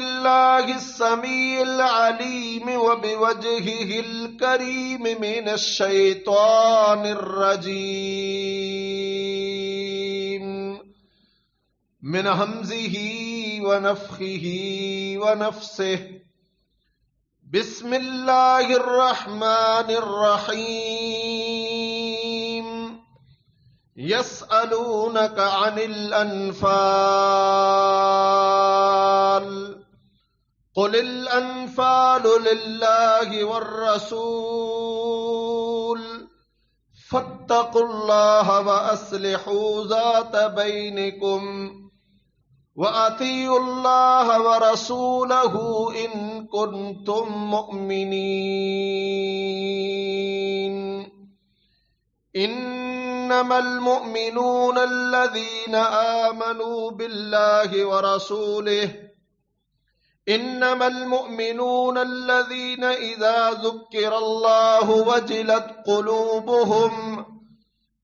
بالله السميع العليم وبوجهه الكريم من الشيطان الرجيم من همزه ونفخه ونفسه بسم الله الرحمن الرحيم يسألونك عن الأنفال قل الأنفال لله والرسول فاتقوا الله وأصلحوا ذات بينكم وأطيعوا الله ورسوله إن كنتم مؤمنين إنما المؤمنون الذين آمنوا بالله ورسوله إنما المؤمنون الذين إذا ذكر الله وجلت قلوبهم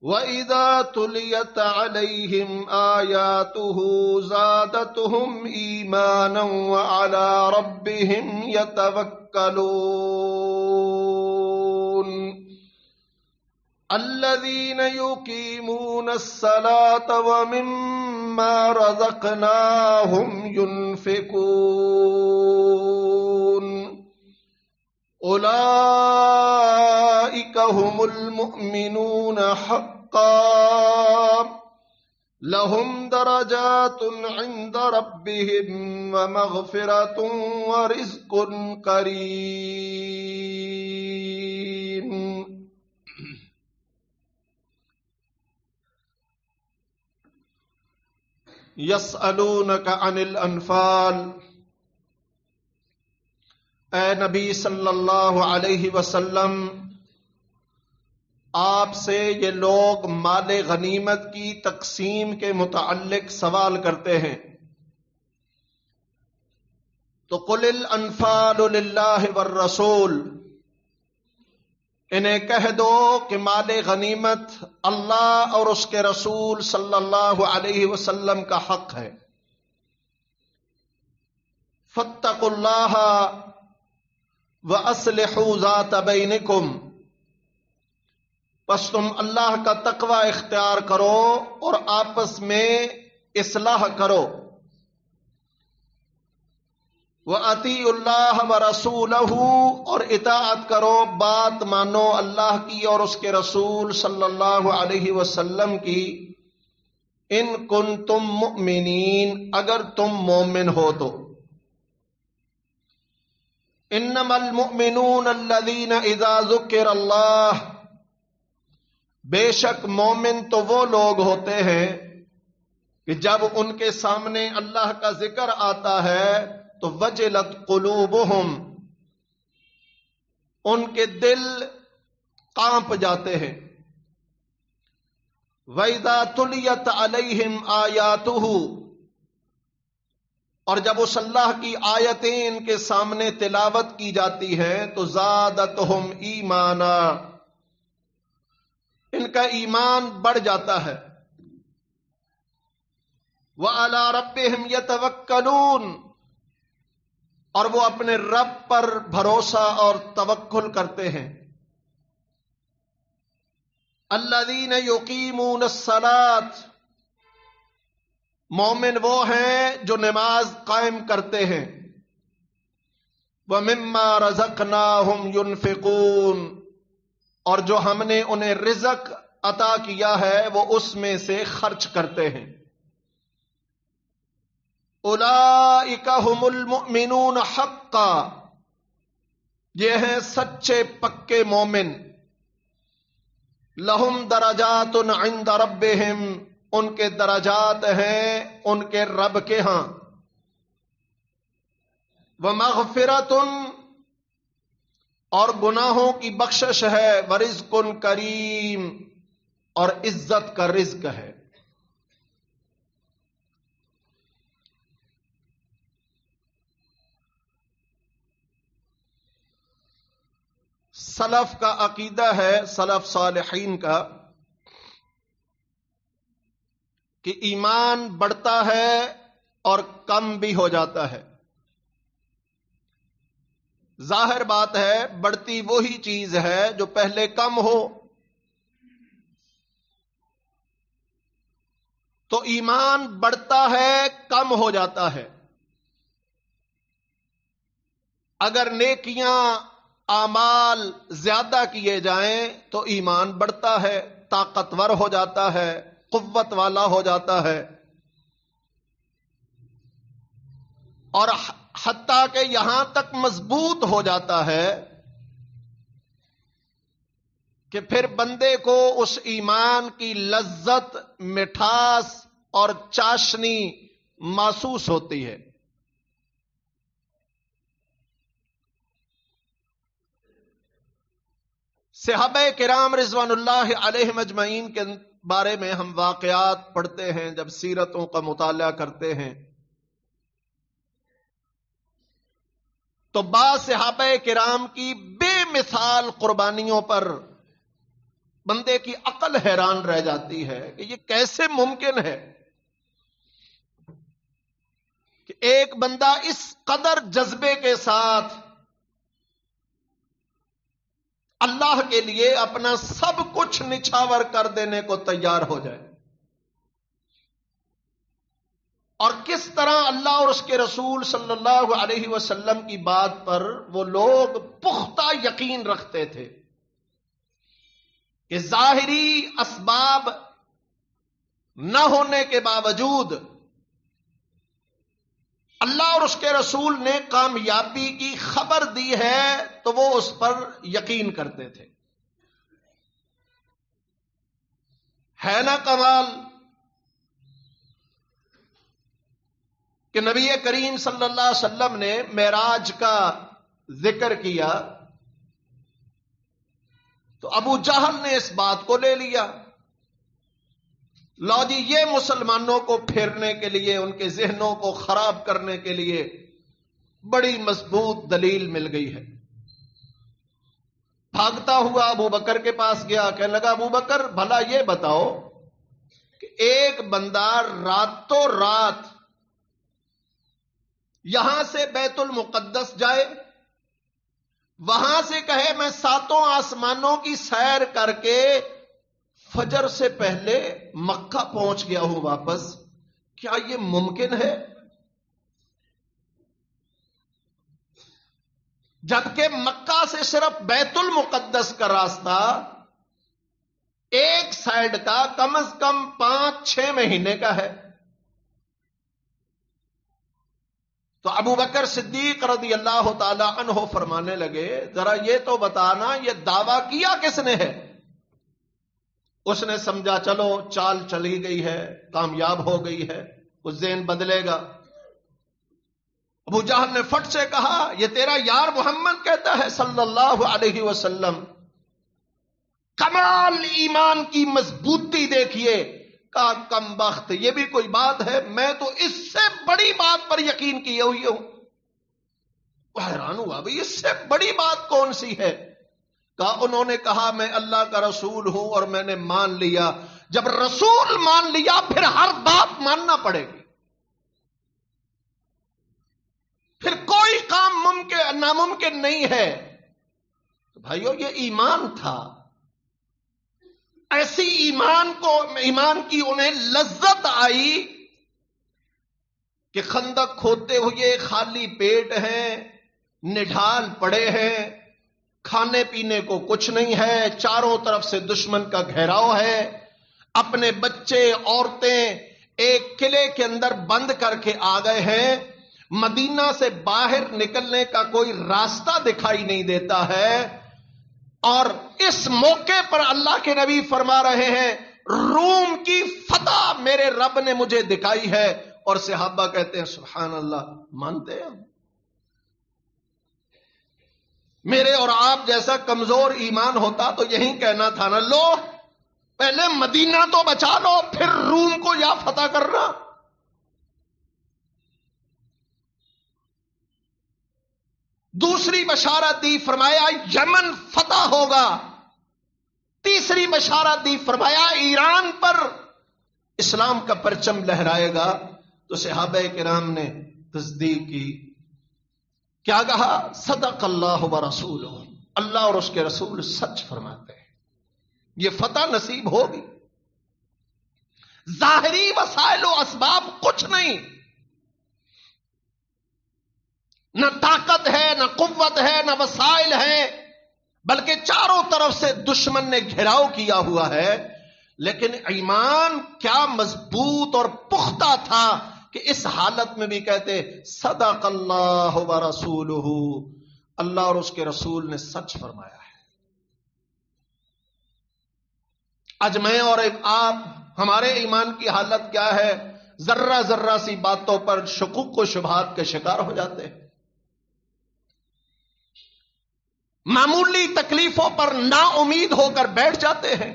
وإذا تليت عليهم آياته زادتهم إيمانا وعلى ربهم يتوكلون الذين يقيمون الصلاة ومما رزقناهم ينفقون أولئك هم المؤمنون حقا لهم درجات عند ربهم ومغفرة ورزق كريم یسألونک عن الانفال، اے نبی صلی اللہ علیہ وسلم آپ سے یہ لوگ مال غنیمت کی تقسیم کے متعلق سوال کرتے ہیں، تو قل الانفال للہ والرسول، انہیں کہہ دو کہ مال غنیمت اللہ اور اس کے رسول صلی اللہ علیہ وسلم کا حق ہے۔ فاتقوا اللہ وَأَصْلِحُوا ذَاتَ بَيْنِكُمْ، پس تم اللہ کا تقوی اختیار کرو اور آپس میں اصلاح کرو۔ وَأَطِيعُوا اللَّهَ وَرَسُولَهُ، اور اطاعت کرو، بات مانو اللہ کی اور اس کے رسول صلی اللہ علیہ وسلم کی، ان کنتم مؤمنین، اگر تم مومن ہو تو۔ انما المؤمنون الذین اذا ذکر اللہ، بے شک مومن تو وہ لوگ ہوتے ہیں کہ جب ان کے سامنے اللہ کا ذکر آتا ہے تو وجلت قلوبہم، ان کے دل کانپ جاتے ہیں۔ وَإِذَا تُلِيَتْ عَلَيْهِمْ آيَاتُهُ، اور جب اس اللہ کی آیتیں ان کے سامنے تلاوت کی جاتی ہیں تو زادتہم ایمانا، ان کا ایمان بڑھ جاتا ہے۔ وَعَلَى رَبِّهِمْ يَتَوَكَّلُونَ، اور وہ اپنے رب پر بھروسہ اور توکل کرتے ہیں۔ الذین یقیمون الصلاۃ، مومن وہ ہیں جو نماز قائم کرتے ہیں۔ وَمِمَّا رَزَقْنَاهُمْ يُنْفِقُونَ، اور جو ہم نے انہیں رزق عطا کیا ہے وہ اس میں سے خرچ کرتے ہیں۔ اولئک هم المؤمنون حقا، یہ ہیں سچے پکے مومن۔ لہم درجات عند ربہم، ان کے درجات ہیں ان کے رب کے ہاں۔ ومغفرۃ، اور گناہوں کی بخشش ہے۔ ورزق کریم، اور عزت کا رزق ہے۔ سلف کا عقیدہ ہے، سلف صالحین کا، کہ ایمان بڑھتا ہے اور کم بھی ہو جاتا ہے۔ ظاہر بات ہے بڑھتی وہی چیز ہے جو پہلے کم ہو. تو ایمان بڑھتا ہے کم ہو جاتا ہے. اگر نیکیاں اعمال زیادہ کیے جائیں تو ایمان بڑھتا ہے، طاقتور ہو جاتا ہے، قوت والا ہو جاتا ہے، اور حتیٰ کہ یہاں تک مضبوط ہو جاتا ہے کہ پھر بندے کو اس ایمان کی لذت، مٹھاس اور چاشنی محسوس ہوتی ہے. صحابہ کرام رضوان اللہ علیہم اجمعین کے بارے میں ہم واقعات پڑھتے ہیں، جب سیرتوں کا مطالعہ کرتے ہیں تو بعض صحابہ کرام کی بے مثال قربانیوں پر بندے کی عقل حیران رہ جاتی ہے کہ یہ کیسے ممکن ہے کہ ایک بندہ اس قدر جذبے کے ساتھ اللہ کے لیے اپنا سب کچھ نچھاور کر دینے کو تیار ہو جائے، اور کس طرح اللہ اور اس کے رسول صلی اللہ علیہ وسلم کی بات پر وہ لوگ پختہ یقین رکھتے تھے کہ ظاہری اسباب نہ ہونے کے باوجود اللہ اور اس کے رسول نے کامیابی کی خبر دی ہے تو وہ اس پر یقین کرتے تھے. ہے نا کمال کہ نبی کریم صلی اللہ علیہ وسلم نے معراج کا ذکر کیا تو ابو جہل نے اس بات کو لے لیا. لو جی، یہ مسلمانوں کو پھیرنے کے لیے، ان کے ذہنوں کو خراب کرنے کے لیے بڑی مضبوط دلیل مل گئی ہے. بھاگتا ہوا ابو بکر کے پاس گیا، کہنے لگا ابو بکر بھلا یہ بتاؤ کہ ایک بندہ راتوں رات یہاں سے بیت المقدس جائے، وہاں سے کہے میں 7 آسمانوں کی سیر کر کے فجر سے پہلے مکہ پہنچ گیا ہوں واپس، کیا یہ ممکن ہے؟ جبکہ مکہ سے صرف بیت المقدس کا راستہ ایک سائیڈ کا کم از کم 5-6 مہینے کا ہے. تو ابو بکر صدیق رضی اللہ تعالی عنہ فرمانے لگے ذرا یہ تو بتانا یہ دعویٰ کیا کس نے ہے؟ اس نے سمجھا چلو چال چلی گئی ہے، کامیاب ہو گئی ہے، وہ ذہن بدلے گا. ابو جہل نے فٹ سے کہا یہ تیرا یار محمد کہتا ہے صلی اللہ علیہ وسلم. کمال ایمان کی مضبوطی دیکھیے. کہا کم بخت، یہ بھی کوئی بات ہے؟ میں تو اس سے بڑی بات پر یقین کیے ہوئی ہوں. وہ حیران ہوا بھئی اس سے بڑی بات کون سی ہے؟ کہا انہوں نے کہا میں اللہ کا رسول ہوں اور میں نے مان لیا. جب رسول مان لیا پھر ہر بات ماننا پڑے گی، پھر کوئی کام ناممکن نہیں ہے. تو بھائیو یہ ایمان تھا. ایسی ایمان کی انہیں لذت آئی کہ خندق کھودتے ہوئے خالی پیٹ ہیں، نڈھال پڑے ہیں، کھانے پینے کو کچھ نہیں ہے، چاروں طرف سے دشمن کا گھیراؤ ہے، اپنے بچے عورتیں ایک قلعے کے اندر بند کر کے آ گئے ہیں، مدینہ سے باہر نکلنے کا کوئی راستہ دکھائی نہیں دیتا ہے. اور اس موقع پر اللہ کے نبی فرما رہے ہیں روم کی فتح میرے رب نے مجھے دکھائی ہے. اور صحابہ کہتے ہیں سبحان اللہ، مانتے ہیں میرے اور آپ جیسا کمزور ایمان ہوتا تو یہی کہنا تھا نا، لو پہلے مدینہ تو بچا لو پھر روم کو یا فتح کرنا. دوسری بشارت دی، فرمایا یمن فتح ہوگا. تیسری بشارت دی، فرمایا ایران پر اسلام کا پرچم لہرائے گا. تو صحابہ کرام نے تصدیق کی کیا کہا؟ صدق اللہ و رسولہ، اللہ اور اس کے رسول سچ فرماتے ہیں. یہ فتح نصیب ہوگی. ظاہری وسائل و اسباب کچھ نہیں، نہ طاقت ہے، نہ قوت ہے، نہ وسائل ہے، بلکہ چاروں طرف سے دشمن نے گھیراؤ کیا ہوا ہے. لیکن ایمان کیا مضبوط اور پختہ تھا کہ اس حالت میں بھی کہتے صدق اللہ و رسولہ، اللہ اور اس کے رسول نے سچ فرمایا ہے. آج میں اور آپ، ہمارے ایمان کی حالت کیا ہے؟ ذرہ ذرہ سی باتوں پر شکوک و شبہات کے شکار ہو جاتے ہیں. معمولی تکلیفوں پر نا امید ہو کر بیٹھ جاتے ہیں.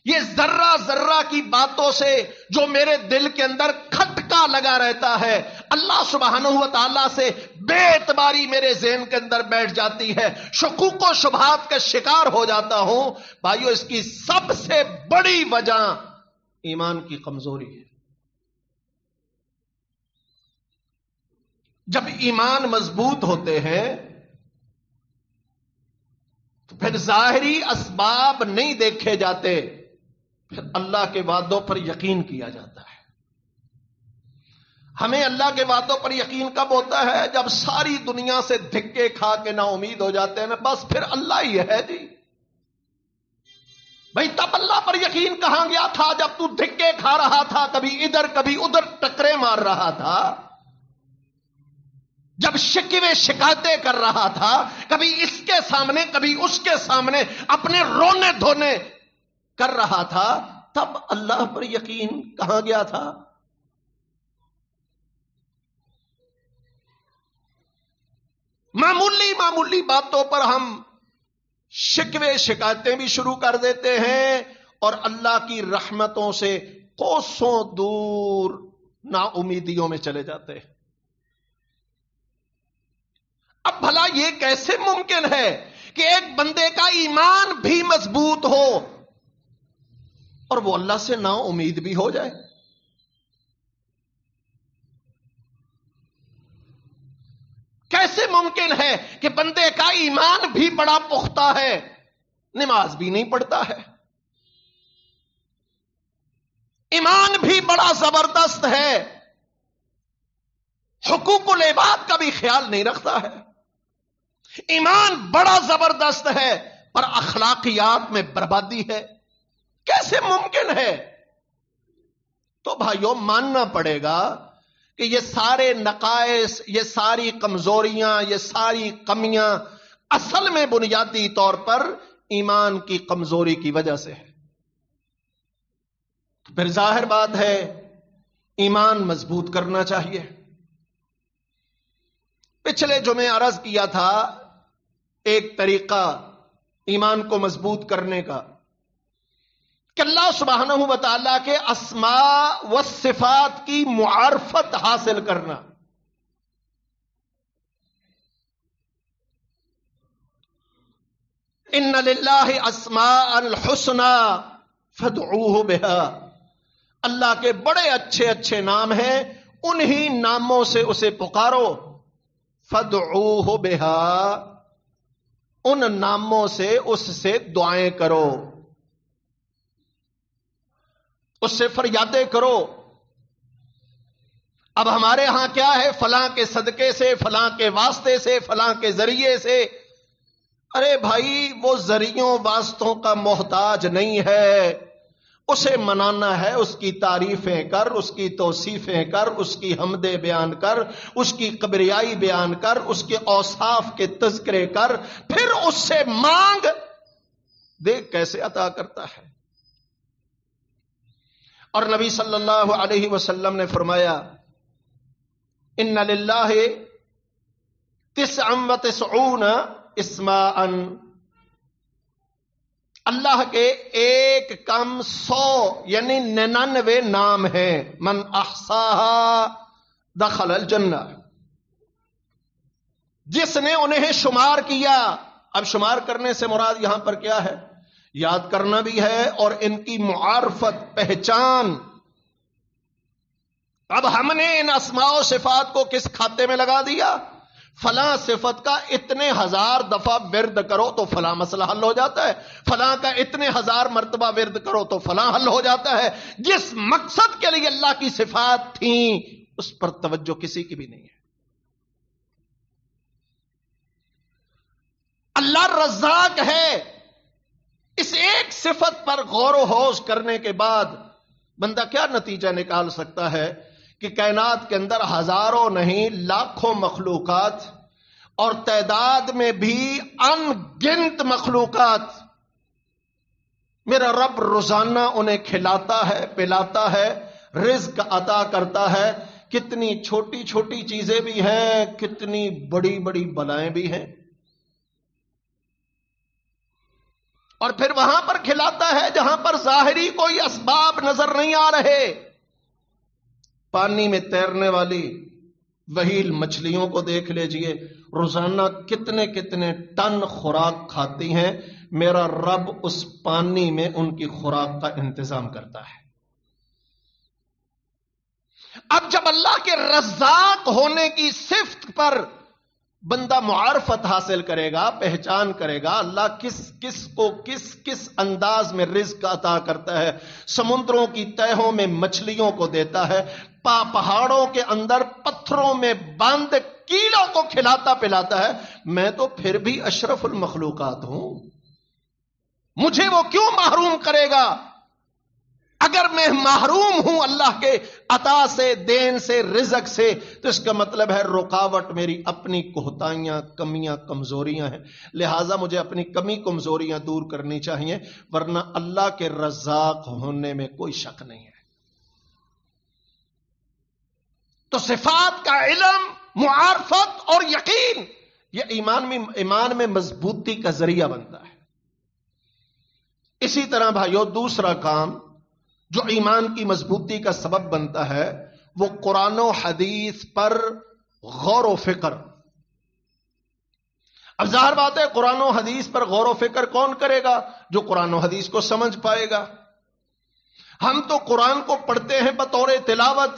یہ ذرہ ذرہ کی باتوں سے جو میرے دل کے اندر کھٹکا لگا رہتا ہے، اللہ سبحانہ و تعالیٰ سے بے اعتباری میرے ذہن کے اندر بیٹھ جاتی ہے، شکوک و شبہات کا شکار ہو جاتا ہوں. بھائیو، اس کی سب سے بڑی وجہ ایمان کی کمزوری ہے. جب ایمان مضبوط ہوتے ہیں تو پھر ظاہری اسباب نہیں دیکھے جاتے، پھر اللہ کے وعدوں پر یقین کیا جاتا ہے. ہمیں اللہ کے وعدوں پر یقین کب ہوتا ہے؟ جب ساری دنیا سے دھکے کھا کے نا امید ہو جاتے ہیں نا، بس پھر اللہ ہی ہے جی. بھائی تب اللہ پر یقین کہاں گیا تھا جب تو دھکے کھا رہا تھا، کبھی ادھر کبھی ادھر ٹکرے مار رہا تھا، جب شکوے شکایتیں کر رہا تھا، کبھی اس کے سامنے کبھی اس کے سامنے اپنے رونے دھونے کر رہا تھا، تب اللہ پر یقین کہاں گیا تھا؟ معمولی باتوں پر ہم شکوے شکایتیں بھی شروع کر دیتے ہیں اور اللہ کی رحمتوں سے کوسوں دور نا امیدیوں میں چلے جاتے ہیں. اب بھلا یہ کیسے ممکن ہے کہ ایک بندے کا ایمان بھی مضبوط ہو اور وہ اللہ سے نا امید بھی ہو جائے؟ کیسے ممکن ہے کہ بندے کا ایمان بھی بڑا پختہ ہے، نماز بھی نہیں پڑھتا ہے، ایمان بھی بڑا زبردست ہے، حقوق العباد کا بھی خیال نہیں رکھتا ہے، ایمان بڑا زبردست ہے پر اخلاقیات میں بربادی ہے؟ کیسے ممکن ہے؟ تو بھائیوں، ماننا پڑے گا کہ یہ سارے نقائص، یہ ساری کمزوریاں، یہ ساری کمیاں اصل میں بنیادی طور پر ایمان کی کمزوری کی وجہ سے ہے. تو پھر ظاہر بات ہے ایمان مضبوط کرنا چاہیے. پچھلے جمعے عرض کیا تھا ایک طریقہ ایمان کو مضبوط کرنے کا کہ اللہ سبحانہ و تعالیٰ کے اسماء و صفات کی معرفت حاصل کرنا. ان للہ اسماء الحسنى فادعوہ بہا، اللہ کے بڑے اچھے اچھے نام ہیں، انہی ناموں سے اسے پکارو. فادعوہ بہا، ان ناموں سے اس سے دعائیں کرو، اس سے فریادیں کرو. اب ہمارے ہاں کیا ہے؟ فلاں کے صدقے سے، فلاں کے واسطے سے، فلاں کے ذریعے سے. ارے بھائی، وہ ذریعوں واسطوں کا محتاج نہیں ہے، اسے منانا ہے. اس کی تعریفیں کر، اس کی توصیفیں کر، اس کی حمدیں بیان کر، اس کی کبریائی بیان کر، اس کے اوصاف کے تذکرے کر، پھر اس سے مانگ، دیکھ کیسے عطا کرتا ہے. اور نبی صلی اللہ علیہ وسلم نے فرمایا ان للہ 99 اسماء، اللہ کے ایک کم 100 یعنی 99 نام ہیں. من احصاها دخل الجنہ، جس نے انہیں شمار کیا. اب شمار کرنے سے مراد یہاں پر کیا ہے؟ یاد کرنا بھی ہے اور ان کی معرفت، پہچان اب ہم نے ان اسماء و صفات کو کس کھاتے میں لگا دیا؟ فلاں صفت کا اتنے 1000 دفعہ ورد کرو تو فلاں مسئلہ حل ہو جاتا ہے، فلاں کا اتنے 1000 مرتبہ ورد کرو تو فلاں حل ہو جاتا ہے۔ جس مقصد کے لیے اللہ کی صفات تھیں اس پر توجہ کسی کی بھی نہیں ہے۔ اللہ رزاق ہے، اس ایک صفت پر غور و خوض کرنے کے بعد بندہ کیا نتیجہ نکال سکتا ہے کہ کائنات کے اندر ہزاروں نہیں لاکھوں مخلوقات اور تعداد میں بھی ان گنت مخلوقات میرا رب روزانہ انہیں کھلاتا ہے، پلاتا ہے، رزق عطا کرتا ہے۔ کتنی چھوٹی چھوٹی چیزیں بھی ہیں، کتنی بڑی بڑی بلائیں بھی ہیں، اور پھر وہاں پر کھلاتا ہے جہاں پر ظاہری کوئی اسباب نظر نہیں آ رہے۔ پانی میں تیرنے والی وہیل مچھلیوں کو دیکھ لیجئے، روزانہ کتنے کتنے ٹن خوراک کھاتی ہیں، میرا رب اس پانی میں ان کی خوراک کا انتظام کرتا ہے۔ اب جب اللہ کے رزاق ہونے کی صفت پر بندہ معرفت حاصل کرے گا، پہچان کرے گا اللہ کس کس کو کس انداز میں رزق عطا کرتا ہے، سمندروں کی تہوں میں مچھلیوں کو دیتا ہے، پہاڑوں کے اندر پتھروں میں بند کیڑوں کو کھلاتا پلاتا ہے، میں تو پھر بھی اشرف المخلوقات ہوں، مجھے وہ کیوں محروم کرے گا؟ اگر میں محروم ہوں اللہ کے عطا سے، دین سے، رزق سے، تو اس کا مطلب ہے رکاوٹ میری اپنی کوتاہیاں، کمیاں، کمزوریاں ہیں، لہٰذا مجھے اپنی کمی کمزوریاں دور کرنی چاہیے، ورنہ اللہ کے رزاق ہونے میں کوئی شک نہیں ہے۔ تو صفات کا علم، معرفت اور یقین یہ ایمان میں مضبوطی کا ذریعہ بنتا ہے۔ اسی طرح بھائیو دوسرا کام جو ایمان کی مضبوطی کا سبب بنتا ہے وہ قرآن و حدیث پر غور و فکر۔ اب ظاہر بات ہے قرآن و حدیث پر غور و فکر کون کرے گا؟ جو قرآن و حدیث کو سمجھ پائے گا۔ ہم تو قرآن کو پڑھتے ہیں بطور تلاوت،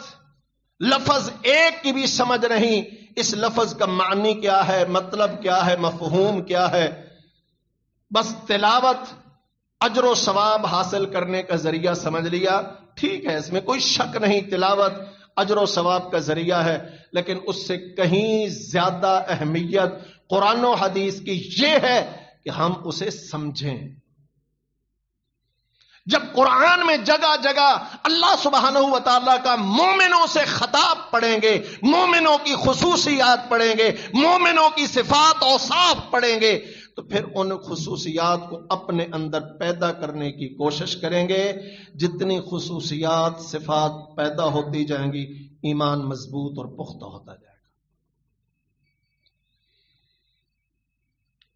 لفظ ایک کی بھی سمجھ نہیں، اس لفظ کا معنی کیا ہے، مطلب کیا ہے، مفہوم کیا ہے، بس تلاوت اجر و ثواب حاصل کرنے کا ذریعہ سمجھ لیا، ٹھیک ہے، اس میں کوئی شک نہیں، تلاوت اجر و ثواب کا ذریعہ ہے، لیکن اس سے کہیں زیادہ اہمیت قرآن و حدیث کی یہ ہے کہ ہم اسے سمجھیں۔ جب قرآن میں جگہ جگہ اللہ سبحانہ و تعالیٰ کا مومنوں سے خطاب پڑھیں گے، مومنوں کی خصوصیات پڑھیں گے، مومنوں کی صفات اوصاف پڑھیں گے، تو پھر ان خصوصیات کو اپنے اندر پیدا کرنے کی کوشش کریں گے۔ جتنی خصوصیات، صفات پیدا ہوتی جائیں گی، ایمان مضبوط اور پختہ ہوتا جائے گا۔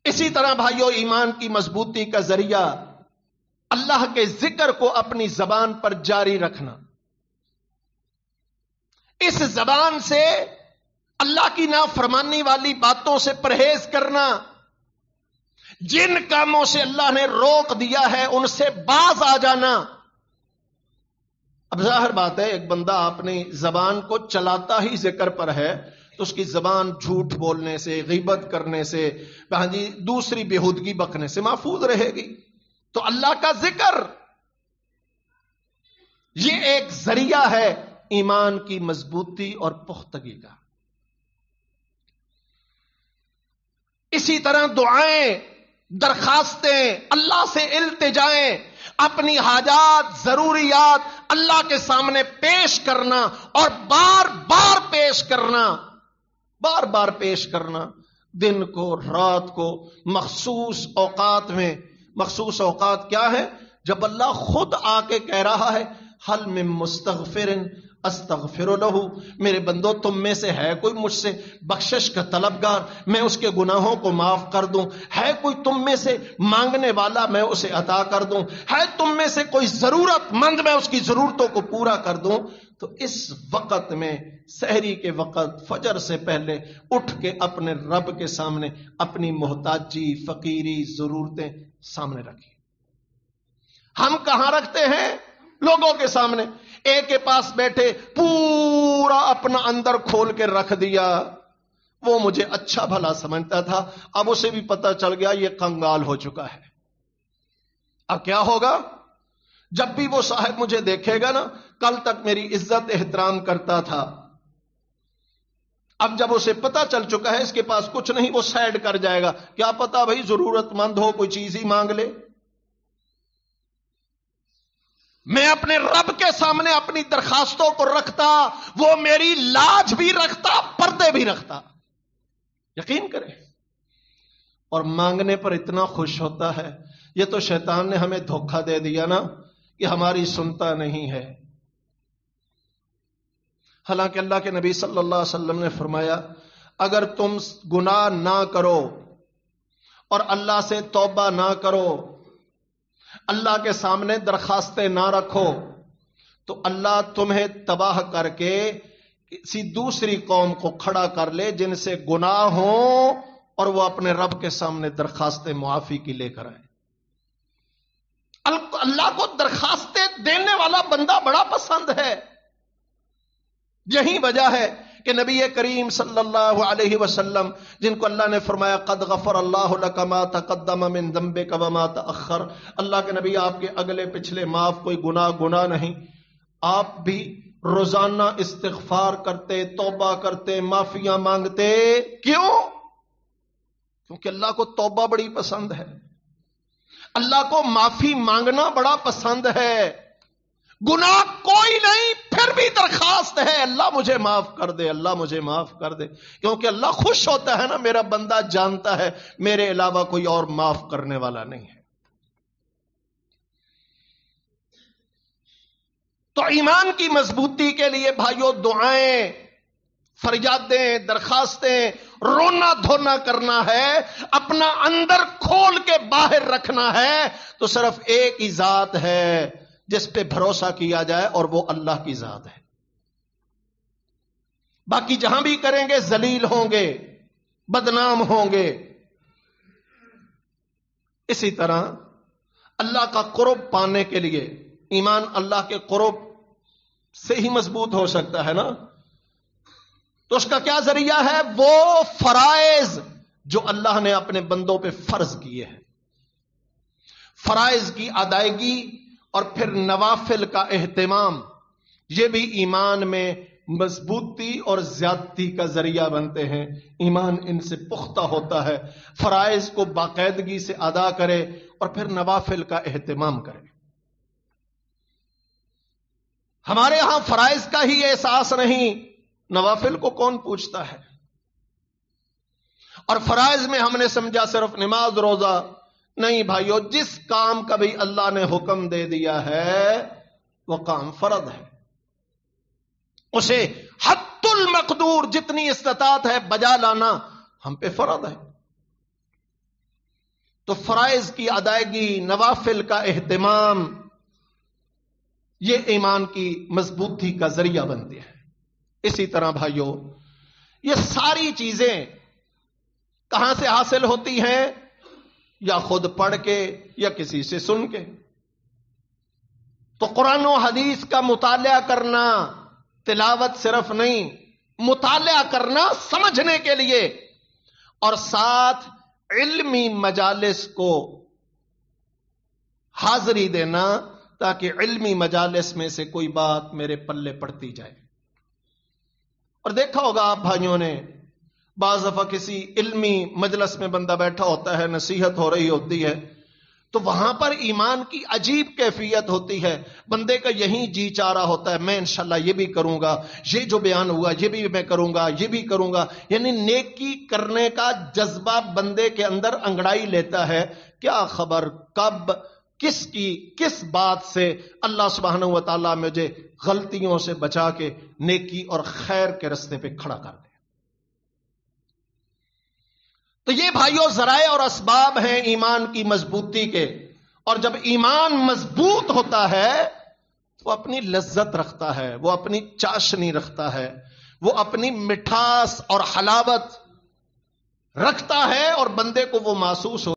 اسی طرح بھائیو ایمان کی مضبوطی کا ذریعہ اللہ کے ذکر کو اپنی زبان پر جاری رکھنا، اس زبان سے اللہ کی نافرمانی والی باتوں سے پرہیز کرنا، جن کاموں سے اللہ نے روک دیا ہے ان سے باز آ جانا۔ اب ظاہر بات ہے ایک بندہ اپنی زبان کو چلاتا ہی ذکر پر ہے تو اس کی زبان جھوٹ بولنے سے، غیبت کرنے سے، دوسری بےہودگی بکنے سے محفوظ رہے گی۔ تو اللہ کا ذکر یہ ایک ذریعہ ہے ایمان کی مضبوطی اور پختگی کا۔ اسی طرح دعائیں، درخواستیں، اللہ سے التجائیں، اپنی حاجات، ضروریات اللہ کے سامنے پیش کرنا اور بار بار پیش کرنا، بار بار پیش کرنا، دن کو، رات کو، مخصوص اوقات میں۔ مخصوص اوقات کیا ہے؟ جب اللہ خود آ کے کہہ رہا ہے حل من مستغفر استغفر لہ، میرے بندو تم میں سے ہے کوئی مجھ سے بخشش کا طلبگار، میں اس کے گناہوں کو معاف کر دوں؟ ہے کوئی تم میں سے مانگنے والا، میں اسے عطا کر دوں؟ ہے تم میں سے کوئی ضرورت مند، میں اس کی ضرورتوں کو پورا کر دوں؟ تو اس وقت میں، سحری کے وقت، فجر سے پہلے اٹھ کے اپنے رب کے سامنے اپنی محتاجی، فقیری، ضرورتیں سامنے رکھیے۔ ہم کہاں رکھتے ہیں؟ لوگوں کے سامنے، ایک کے پاس بیٹھے پورا پورا اپنا اندر کھول کے رکھ دیا. وہ مجھے اچھا بھلا سمجھتا تھا، اب اسے بھی پتہ چل گیا یہ کنگال ہو چکا ہے. اب کیا ہوگا؟ جب بھی وہ صاحب مجھے دیکھے گا نا، کل تک میری عزت احترام کرتا تھا، اب جب اسے پتہ چل چکا ہے اس کے پاس کچھ نہیں، وہ سائڈ کر جائے گا. کیا پتا بھائی ضرورت مند ہو، کوئی چیز ہی مانگ لے. میں اپنے رب کے سامنے اپنی درخواستوں کو رکھتا، وہ میری لاج بھی رکھتا، پردے بھی رکھتا. یقین کریں. اور مانگنے پر اتنا خوش ہوتا ہے. یہ تو شیطان نے ہمیں دھوکہ دے دیا نا کہ ہماری سنتا نہیں ہے. حالانکہ اللہ کے نبی صلی اللہ علیہ وسلم نے فرمایا اگر تم گناہ نہ کرو اور اللہ سے توبہ نہ کرو، اللہ کے سامنے درخواستیں نہ رکھو، تو اللہ تمہیں تباہ کر کے کسی دوسری قوم کو کھڑا کر لے جن سے گناہ ہوں اور وہ اپنے رب کے سامنے درخواستیں معافی کی لے کر آئے. اللہ کو درخواستیں دینے والا بندہ بڑا پسند ہے. یہی وجہ ہے کہ نبی کریم صلی اللہ علیہ وسلم، جن کو اللہ نے فرمایا قد غفر اللہ لک ما تقدم من ذنبک وما تأخر، اللہ کے نبی آپ کے اگلے پچھلے معاف، کوئی گناہ نہیں. آپ بھی روزانہ استغفار کرتے، توبہ کرتے، معافیاں مانگتے. کیوں؟ کیونکہ اللہ کو توبہ بڑی پسند ہے، اللہ کو معافی مانگنا بڑا پسند ہے. گناہ کوئی نہیں پھر بھی درخواست ہے اللہ مجھے معاف کر دے، اللہ مجھے معاف کر دے. کیونکہ اللہ خوش ہوتا ہے نا، میرا بندہ جانتا ہے میرے علاوہ کوئی اور معاف کرنے والا نہیں ہے. تو ایمان کی مضبوطی کے لیے بھائیوں دعائیں، فریادیں، درخواستیں، رونا دھونا کرنا ہے، اپنا اندر کھول کے باہر رکھنا ہے. تو صرف ایک ہی ذات ہے جس پہ بھروسہ کیا جائے اور وہ اللہ کی ذات ہے. باقی جہاں بھی کریں گے ذلیل ہوں گے، بدنام ہوں گے. اسی طرح اللہ کا قرب پانے کے لیے ایمان اللہ کے قرب سے ہی مضبوط ہو سکتا ہے نا. تو اس کا کیا ذریعہ ہے؟ وہ فرائض جو اللہ نے اپنے بندوں پہ فرض کیے ہیں، فرائض کی ادائیگی اور پھر نوافل کا اہتمام. یہ بھی ایمان میں مضبوطی اور زیادتی کا ذریعہ بنتے ہیں. ایمان ان سے پختہ ہوتا ہے. فرائض کو باقاعدگی سے ادا کرے اور پھر نوافل کا اہتمام کرے. ہمارے ہاں فرائض کا ہی احساس نہیں، نوافل کو کون پوچھتا ہے؟ اور فرائض میں ہم نے سمجھا صرف نماز روزہ. نہیں بھائیو، جس کام کا بھی اللہ نے حکم دے دیا ہے وہ کام فرض ہے، اسے حد المقدور جتنی استطاعت ہے بجا لانا ہم پہ فرض ہے. تو فرائض کی ادائیگی، نوافل کا اہتمام، یہ ایمان کی مضبوطی کا ذریعہ بنتے ہیں. اسی طرح بھائیو، یہ ساری چیزیں کہاں سے حاصل ہوتی ہیں؟ یا خود پڑھ کے یا کسی سے سن کے. تو قرآن و حدیث کا مطالعہ کرنا، تلاوت صرف نہیں، مطالعہ کرنا سمجھنے کے لیے، اور ساتھ علمی مجالس کو حاضری دینا تاکہ علمی مجالس میں سے کوئی بات میرے پلے پڑتی جائے. اور دیکھا ہوگا آپ بھائیوں نے، بعض دفعہ کسی علمی مجلس میں بندہ بیٹھا ہوتا ہے، نصیحت ہو رہی ہوتی ہے، تو وہاں پر ایمان کی عجیب کیفیت ہوتی ہے. بندے کا یہی جی چاہ رہا ہوتا ہے میں انشاءاللہ یہ بھی کروں گا، یہ جو بیان ہوا یہ بھی میں کروں گا، یہ بھی کروں گا. یعنی نیکی کرنے کا جذبہ بندے کے اندر انگڑائی لیتا ہے. کیا خبر کب کس بات سے اللہ سبحانہ و تعالیٰ مجھے غلطیوں سے بچا کے نیکی اور خیر کے رستے پہ کھڑا کر دے. تو یہ بھائیوں ذرائع اور اسباب ہیں ایمان کی مضبوطی کے. اور جب ایمان مضبوط ہوتا ہے وہ اپنی لذت رکھتا ہے، وہ اپنی چاشنی رکھتا ہے، وہ اپنی مٹھاس اور حلاوت رکھتا ہے، اور بندے کو وہ محسوس ہو